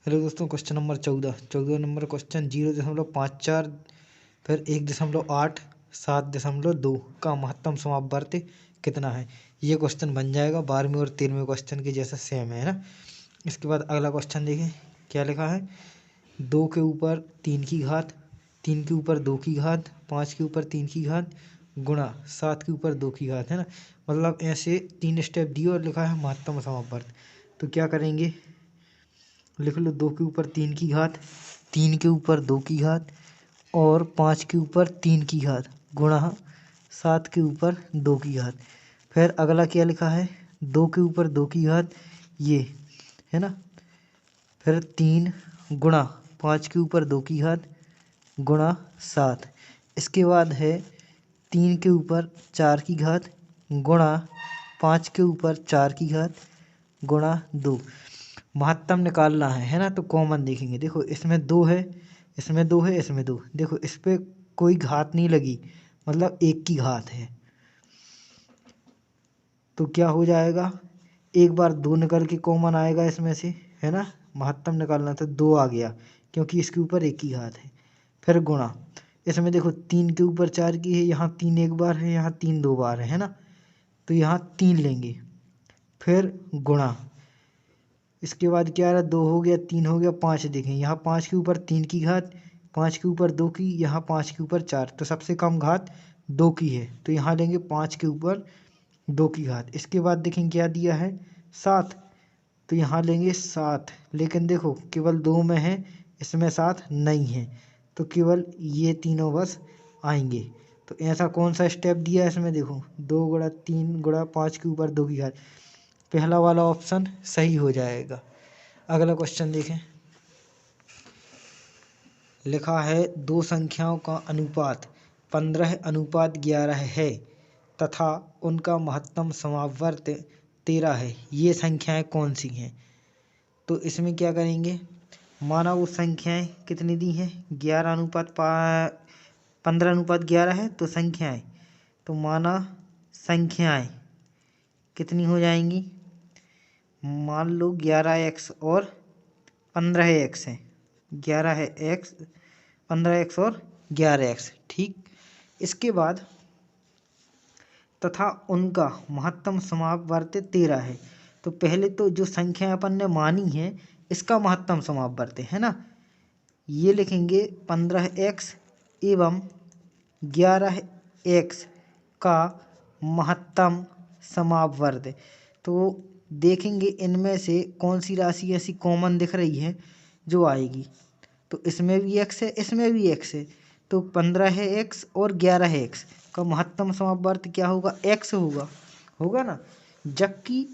Hello दोस्तों, question number 14 number question 0.54 फिर 1.8 7.2 का महत्तम समापवर्त कितना है। ये क्वेश्चन बन जाएगा 12वें और 13वें क्वेश्चन के जैसा सेम है ना। इसके बाद अगला क्वेश्चन देखें क्या लिखा है। 2 के ऊपर 3 की घात, 3 के ऊपर 2 की घात, 5 के ऊपर 3 की घात गुणा 7 के ऊपर 2 की घात है ना। मतलब ऐसे 3 स्टेप दिए और लिखा है महत्तम समापवर्त। तो क्या करेंगे, लिख लो 2 के ऊपर 3 की घात, 3 के ऊपर 2 की घात और 5 के ऊपर 3 की घात गुणा 7 के ऊपर 2 की घात। फिर अगला क्या लिखा है, 2 के ऊपर 2 की घात ये है ना, फिर 3 गुणा 5 के ऊपर 2 की घात गुणा 7। इसके बाद है 3 के ऊपर 4 की घात गुणा 5 के ऊपर 4 की घात गुणा 2। महत्तम निकालना है ना। तो कॉमन देखेंगे, देखो इसमें 2 है, इसमें 2 है, इसमें 2, देखो इस पर कोई घात नहीं लगी, मतलब एक की घात है। तो क्या हो जाएगा, एक बार 2 निकल के कॉमन आएगा इसमें से है ना। महत्तम निकालना तो 2 आ गया क्योंकि इसके ऊपर एक की घात है। फिर गुणा, इसमें देखो 3 के ऊपर 4 की है, यहाँ 3 एक बार है, यहाँ 3 2 बार है ना। तो यहाँ 3 लेंगे, फिर गुणा, इसके बाद क्या रहा, 2 हो गया, 3 हो गया, 5 देखें, यहाँ 5 के ऊपर 3 की घात, 5 के ऊपर 2 की, यहाँ 5 के ऊपर 4, तो सबसे कम घात 2 की है, तो यहाँ लेंगे 5 के ऊपर 2 की घात। इसके बाद देखें क्या दिया है 7, तो यहाँ लेंगे 7, लेकिन देखो केवल 2 में है, इसमें 7 नहीं है, तो केवल ये तीनों बस आएंगे। तो ऐसा कौन सा स्टेप दिया है इसमें, देखो 2 गुणा 3 गुणा 5 के ऊपर 2 की घात, पहला वाला ऑप्शन सही हो जाएगा। अगला क्वेश्चन देखें, लिखा है 2 संख्याओं का अनुपात 15:11 है तथा उनका महत्तम समापवर्त 13 है। ये संख्याएं कौन सी हैं। तो इसमें क्या करेंगे, माना वो संख्याएं कितनी दी हैं, 15:11 है, तो संख्याएं, तो माना संख्याएं कितनी हो जाएंगी, मान लो 11x और 15x है, 11x 15x और 11x, ठीक। इसके बाद तथा उनका महत्तम समापवर्त 13 है। तो पहले तो जो संख्या अपन ने मानी है इसका महत्तम समापवर्त है ना, ये लिखेंगे 15x एवं 11x का महत्तम समापवर्त। तो देखेंगे इनमें से कौन सी राशि ऐसी कॉमन दिख रही है जो आएगी। तो इसमें भी x है, इसमें भी x है, तो 15 है x और 11 है x का महत्तम समापवर्त क्या होगा, x होगा, होगा ना। जबकि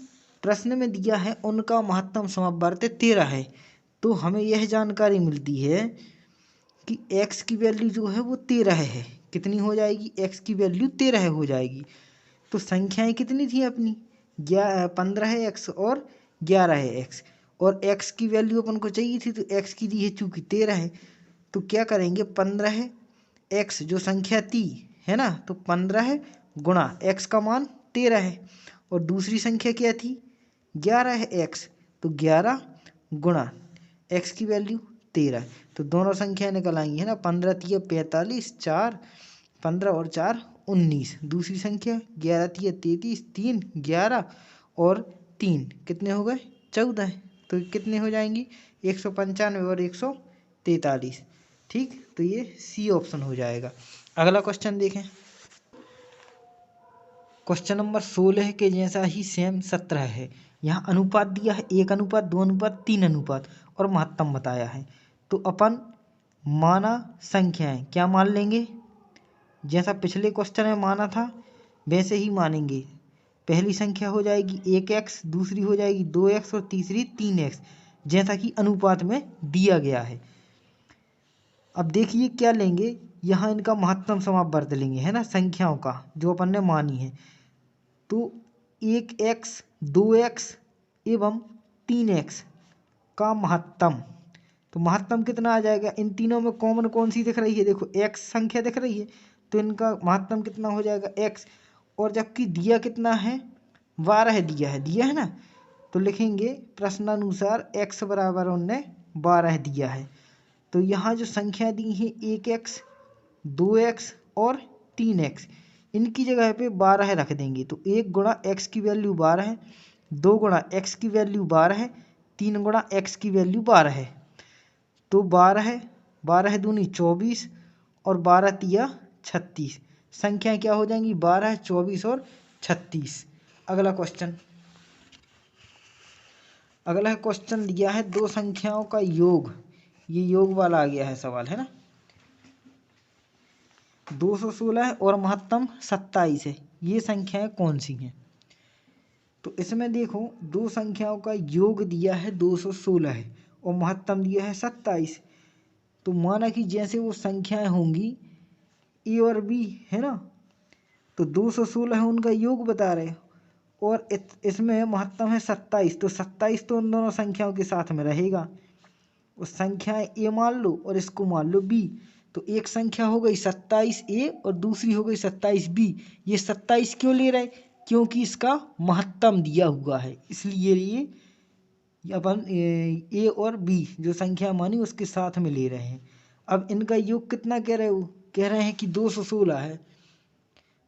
प्रश्न में दिया है उनका महत्तम समापवर्त 13 है, तो हमें यह जानकारी मिलती है कि x की वैल्यू जो है वो 13 है। कितनी हो जाएगी, x की वैल्यू 13 हो जाएगी। तो संख्याएं कितनी थी अपनी, 15 है x और 11 है x, और x की वैल्यू अपन को चाहिए थी, तो x की दी है चूंकि 13 है, तो क्या करेंगे 15 x जो संख्या थी है ना, तो 15 गुणा x का मान 13 है, और दूसरी संख्या क्या थी 11 है x, तो 11 गुणा x की वैल्यू 13। तो दोनों संख्या निकल आई है ना, 15 3 45, 4 15 और 4 19, दूसरी संख्या 11 3 33, 3 11 और 3 कितने हो गए 14। तो कितने हो जाएंगी 195 और 143, ठीक। तो ये सी ऑप्शन हो जाएगा। अगला क्वेश्चन देखें, क्वेश्चन नंबर 16 के जैसा ही सेम 17 है। यहाँ अनुपात दिया है 1 अनुपात 2 अनुपात 3 अनुपात और महत्तम बताया है। तो अपन माना संख्याएं क्या मान लेंगे, जैसा पिछले क्वेश्चन में माना था वैसे ही मानेंगे। पहली संख्या हो जाएगी 1x, दूसरी हो जाएगी 2x और तीसरी 3x, जैसा कि अनुपात में दिया गया है। अब देखिए क्या लेंगे, यहाँ इनका महत्तम समापवर्त लेंगे है ना, संख्याओं का जो अपन ने मानी है। तो 1x 2x एवं 3x का महत्तम, तो महत्तम कितना आ जाएगा, इन तीनों में कॉमन कौन सी दिख रही है, देखो x संख्या दिख रही है, तो इनका महत्तम कितना हो जाएगा x, और जबकि दिया कितना है 12 दिया है ना, तो लिखेंगे प्रश्नानुसार x बराबर 19 12 दिया है। तो यहाँ जो संख्या दी है 1x 2x और 3x, इनकी जगह पे 12 रख देंगे। तो 1 गुणा x की वैल्यू 12 है, 2 गुणा x की वैल्यू 12 है, 3 गुणा x की वैल्यू 12 है। तो 12 दूनी 24 और 12 तिया 36। संख्या क्या हो जाएंगी? 12, 24 और 36। अगला क्वेश्चन दिया है दो संख्याओं का योग। ये योग वाला आ गया है सवाल, है ना। 216 और महत्तम 27 है। ये संख्याएं कौन सी हैं? तो इसमें देखो, दो संख्याओं का योग दिया है 216 है और महत्तम दिया है 27। तो माना कि जैसे वो संख्याएं होंगी ए और बी, है ना, तो 216 है उनका योग बता रहे और इसमें महत्तम है 27। तो 27 तो उन दोनों संख्याओं के साथ में रहेगा। उस संख्याएं ए मान लो और इसको मान लो बी। तो एक संख्या हो गई 27A और दूसरी हो गई 27B। ये 27 क्यों ले रहे? क्योंकि इसका महत्तम दिया हुआ है, इसलिए ये अपन ए और बी जो संख्या मानी उसके साथ में ले रहे हैं। अब इनका योग कितना कह रहे हो? कह रहे हैं कि 216 है,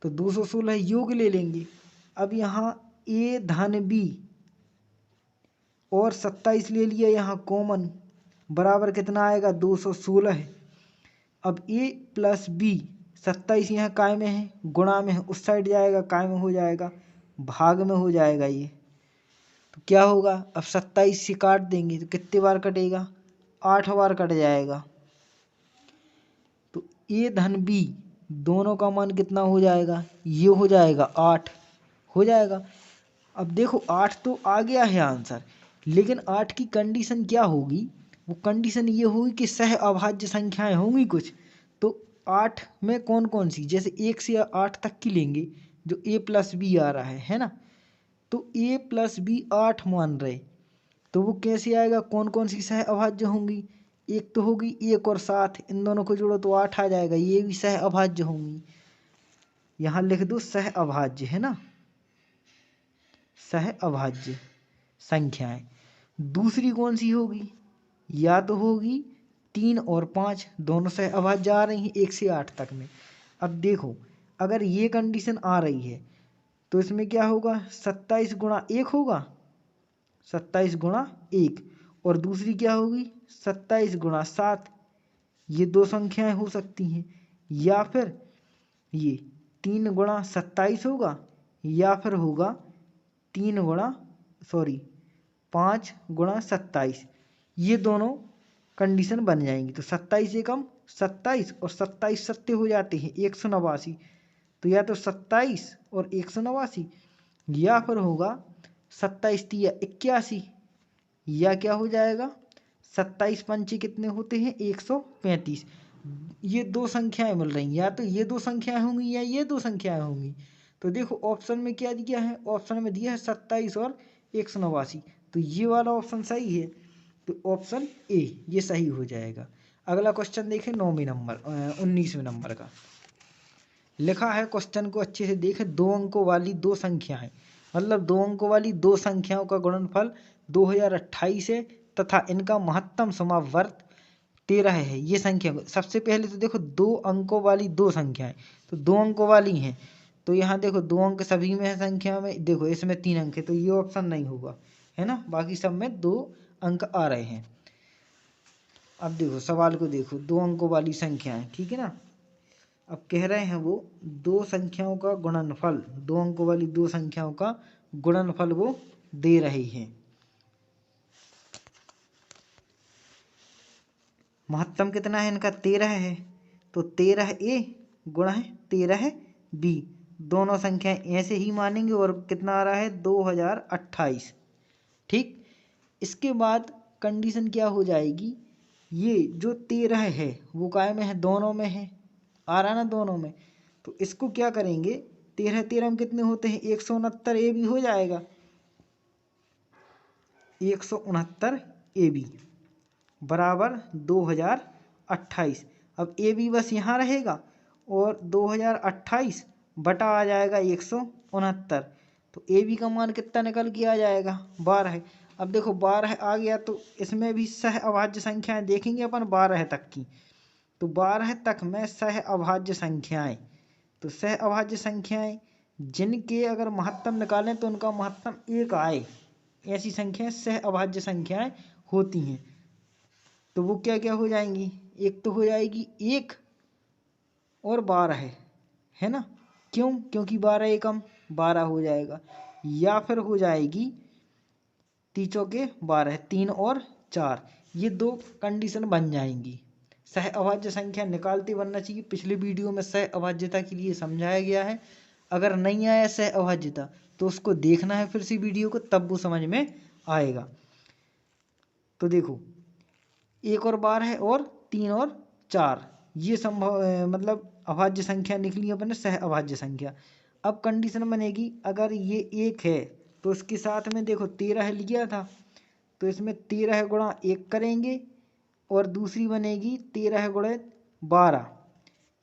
तो 216 योग ले लेंगे। अब यहाँ ए धन बी और 27 ले लिया यहाँ कॉमन, बराबर कितना आएगा? 216 है। अब ए प्लस बी, 27 यहाँ काय में है, गुणा में है, उस साइड जाएगा, काय में हो जाएगा, भाग में हो जाएगा ये। तो क्या होगा? अब 27 से काट देंगे तो कितने बार कटेगा? 8 बार कट जाएगा। तो ए धन बी दोनों का मान कितना हो जाएगा? ये हो जाएगा 8 हो जाएगा। अब देखो 8 तो आ गया है आंसर, लेकिन 8 की कंडीशन क्या होगी? वो कंडीशन ये होगी कि सह अभाज्य संख्याएं होंगी कुछ। तो 8 में कौन कौन सी, जैसे 1 से 8 तक की लेंगे, जो a प्लस बी आ रहा है ना, तो a प्लस बी 8 मान रहे, तो वो कैसे आएगा? कौन कौन सी सह अभाज्य होंगी? एक तो होगी 1 और 7, इन दोनों को जोड़ो तो 8 आ जाएगा, ये भी सह अभाज्य होंगी। यहाँ लिख दो सह अभाज्य, है ना, सह अभाज्य संख्याएं। दूसरी कौन सी होगी? या तो होगी 3 और 5, दोनों सह अभाज्य आ रही हैं 1 से 8 तक में। अब देखो, अगर ये कंडीशन आ रही है तो इसमें क्या होगा? 27 गुणा 1 होगा, 27 गुणा 1, और दूसरी क्या होगी? 27 गुणा 7। ये दो संख्याएं हो सकती हैं, या फिर ये 3 गुणा 27 होगा, या फिर होगा 5 गुणा 27। ये दोनों कंडीशन बन जाएंगी। तो 27 एकम 27 और 27 सत्य हो जाते हैं 189। तो या तो 27 और 189, या फिर होगा 27 तिया 81, या क्या हो जाएगा 27 पंचे कितने होते हैं 135। ये दो संख्याएं मिल रही, या तो ये दो संख्याएं होंगी या ये दो संख्याएं होंगी। तो देखो ऑप्शन में क्या दिया है? ऑप्शन में दिया है 27 और 189, तो ये वाला ऑप्शन सही है। तो ऑप्शन ए ये सही हो जाएगा। अगला क्वेश्चन देखें 19वें नंबर का लिखा है। क्वेश्चन को अच्छे से देखें। 2 अंकों वाली दो संख्या है, मतलब 2 अंकों वाली दो संख्याओं का गुणनफल 2028 है तथा इनका महत्तम समावर्त 13 है। ये संख्या सबसे पहले तो देखो 2 अंकों वाली दो संख्या है, तो 2 अंकों वाली हैं, तो यहाँ देखो 2 अंक सभी में है संख्या में। देखो इसमें 3 अंक है तो ये ऑप्शन नहीं होगा, है ना, बाकी सब में 2 अंक आ रहे हैं। अब देखो सवाल को देखो, 2 अंकों वाली संख्या है, ठीक है ना। अब कह रहे हैं वो दो संख्याओं का गुणनफल, 2 अंकों वाली दो संख्याओं का गुणनफल वो दे रही हैं। महत्तम कितना है इनका? 13 है, तो 13A गुणा है 13B, दोनों संख्याएं ऐसे ही मानेंगे। और कितना आ रहा है? 2028। ठीक, इसके बाद कंडीशन क्या हो जाएगी? ये जो 13 है वो काय में है? दोनों में है, आ रहा ना दोनों में। तो इसको क्या करेंगे? 13 में कितने होते हैं? 169AB हो जाएगा, 169AB बराबर 2028। अब ए बी बस यहाँ रहेगा और 2028 बटा आ जाएगा 169। तो ए बी का मान कितना निकल के आ जाएगा? 12 है। अब देखो 12 आ गया तो इसमें भी सह अभाज्य संख्याएं देखेंगे अपन 12 तक की। तो 12 तक में सह अभाज्य संख्याएं, तो सह अभाज्य संख्याएं जिनके अगर महत्तम निकालें तो उनका महत्तम 1 आए, ऐसी संख्याएं सह अभाज्य संख्याएं होती हैं। तो वो क्या क्या हो जाएंगी, एक तो हो जाएगी 1 और 12, है ना। क्यों, क्योंकि 12 एकम 12 हो जाएगा। या फिर हो जाएगी 3 चौके 12, 3 और 4, ये दो कंडीशन बन जाएंगी। सह अभाज्य संख्या निकालते बनना चाहिए। पिछले वीडियो में सह अभाज्यता के लिए समझाया गया है। अगर नहीं आया सह अभाज्यता तो उसको देखना है फिर से वीडियो को, तब वो समझ में आएगा। तो देखो 1 और 12 और 3 और 4, ये संभव मतलब अभाज्य संख्या निकली अपने सह अभाज्य संख्या। अब कंडीशन बनेगी अगर ये 1 है तो उसके साथ में देखो 13 लिया था, तो इसमें 13 गुणा 1 करेंगे और दूसरी बनेगी 13 गुणे 12,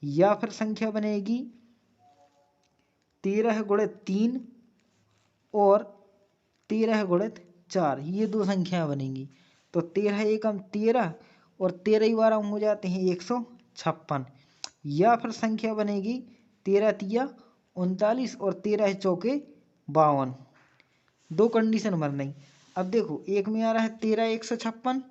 या फिर संख्या बनेगी 13 गुणे 3 और 13 गुणे 4, ये दो संख्या बनेंगी। तो 13 एकम 13 और 13 12 हो जाते हैं 156, या फिर संख्या बनेगी 13 तिया 39 और 13 चौके 52, दो कंडीशन बन रही। अब देखो एक में आ रहा है 13 156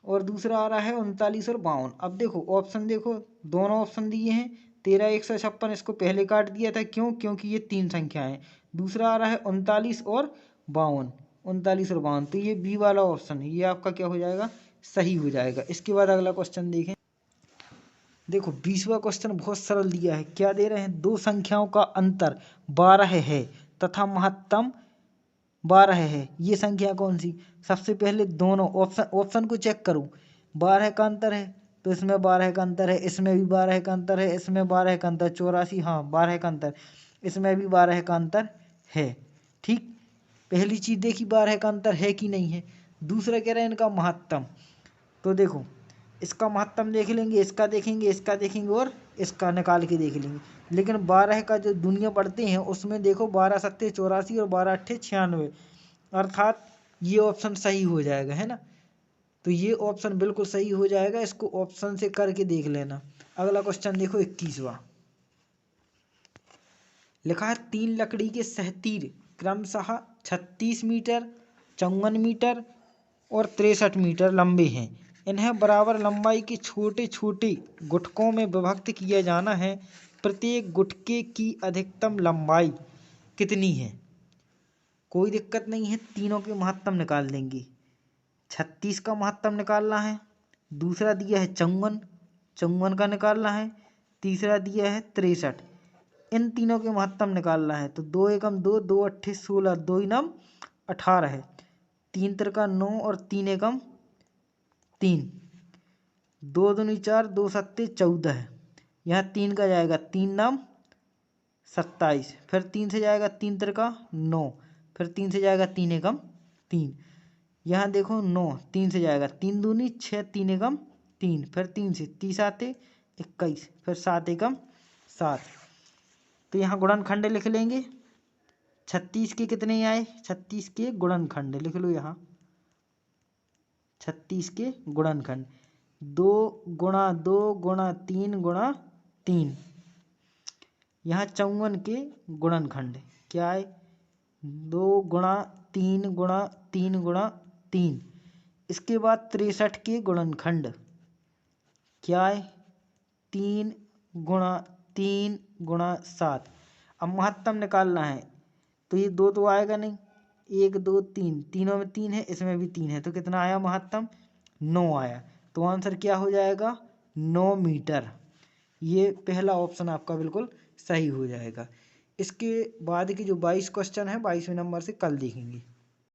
और दूसरा आ रहा है 39 और 52। अब देखो ऑप्शन देखो, दोनों ऑप्शन दिए हैं। 13 156 इसको पहले काट दिया था, क्यों, क्योंकि ये 3 संख्याएं हैं। दूसरा आ रहा है 39 और 52, 39 और 52, तो ये बी वाला ऑप्शन है, ये आपका क्या हो जाएगा, सही हो जाएगा। इसके बाद अगला क्वेश्चन देखें। देखो 20वां क्वेश्चन बहुत सरल दिया है। क्या दे रहे हैं, दो संख्याओं का अंतर 12 है तथा महत्तम 12 है, ये संख्या कौन सी। सबसे पहले दोनों ऑप्शन को चेक करो। 12 का अंतर है तो इसमें 12 का अंतर है, इसमें भी 12 का अंतर है, इसमें 12 का अंतर, 84, हाँ 12 का अंतर, इसमें भी 12 का अंतर है। ठीक, पहली चीज देखी 12 का अंतर है कि नहीं है। दूसरा कह रहे हैं इनका महत्तम, तो देखो इसका महत्तम देख लेंगे, इसका देखेंगे, इसका देखेंगे और इसका निकाल के देख लेंगे। लेकिन 12 का जो दुनिया पढ़ते हैं उसमें देखो 12 सत्ते 84 और 12 अट्ठे 96, अर्थात ये ऑप्शन सही हो जाएगा, है ना। तो ये ऑप्शन बिल्कुल सही हो जाएगा, इसको ऑप्शन से करके देख लेना। अगला क्वेश्चन देखो 21वां। लिखा है 3 लकड़ी के सहतीर क्रमशः 36 मीटर, 54 मीटर और 63 मीटर लंबे हैं। इन्हें बराबर लंबाई के छोटे छोटे गुटकों में विभक्त किया जाना है। प्रत्येक गुटके की अधिकतम लंबाई कितनी है। कोई दिक्कत नहीं है, तीनों के महत्तम निकाल देंगे। 36 का महत्तम निकालना है, दूसरा दिया है 54, 54 का निकालना है, तीसरा दिया है 63, इन तीनों के महत्तम निकालना है। तो 2 एकम 2, 2 अट्ठे 16, 2 इनम 18 है, 3 तिरका 9 और 3 एकम 3, 2 दूनी 4, 2 सत्ते 14 है। यहाँ 3 का जाएगा 3 नाम 27, फिर 3 से जाएगा 3 तिरका 9, फिर 3 से जाएगा 3 एकम 3, यहाँ देखो 9, 3 से जाएगा 3 दूनी 6, 3 एकम 3, फिर 3 से 30 आते 21, फिर 7 एकम 7। तो यहाँ गुणनखंड लिख लेंगे। 36 के कितने आए, 36 के गुणनखंड लिख लो यहाँ। 36 के गुणनखंड 2 गुणा 2 गुणा 3 गुणा 3। यहाँ 54 के गुणनखंड क्या है, 2 गुणा 3 गुणा 3 गुणा 3। इसके बाद 63 के गुणनखंड क्या है, 3 गुणा 3 गुणा 7। अब महत्तम निकालना है, तो ये 2 तो आएगा नहीं, 1 2 3, तीनों में 3 है, इसमें भी 3 है, तो कितना आया महत्तम, 9 आया। तो आंसर क्या हो जाएगा, 9 मीटर। ये पहला ऑप्शन आपका बिल्कुल सही हो जाएगा। इसके बाद की जो 22 क्वेश्चन है 22वें नंबर से कल देखेंगे।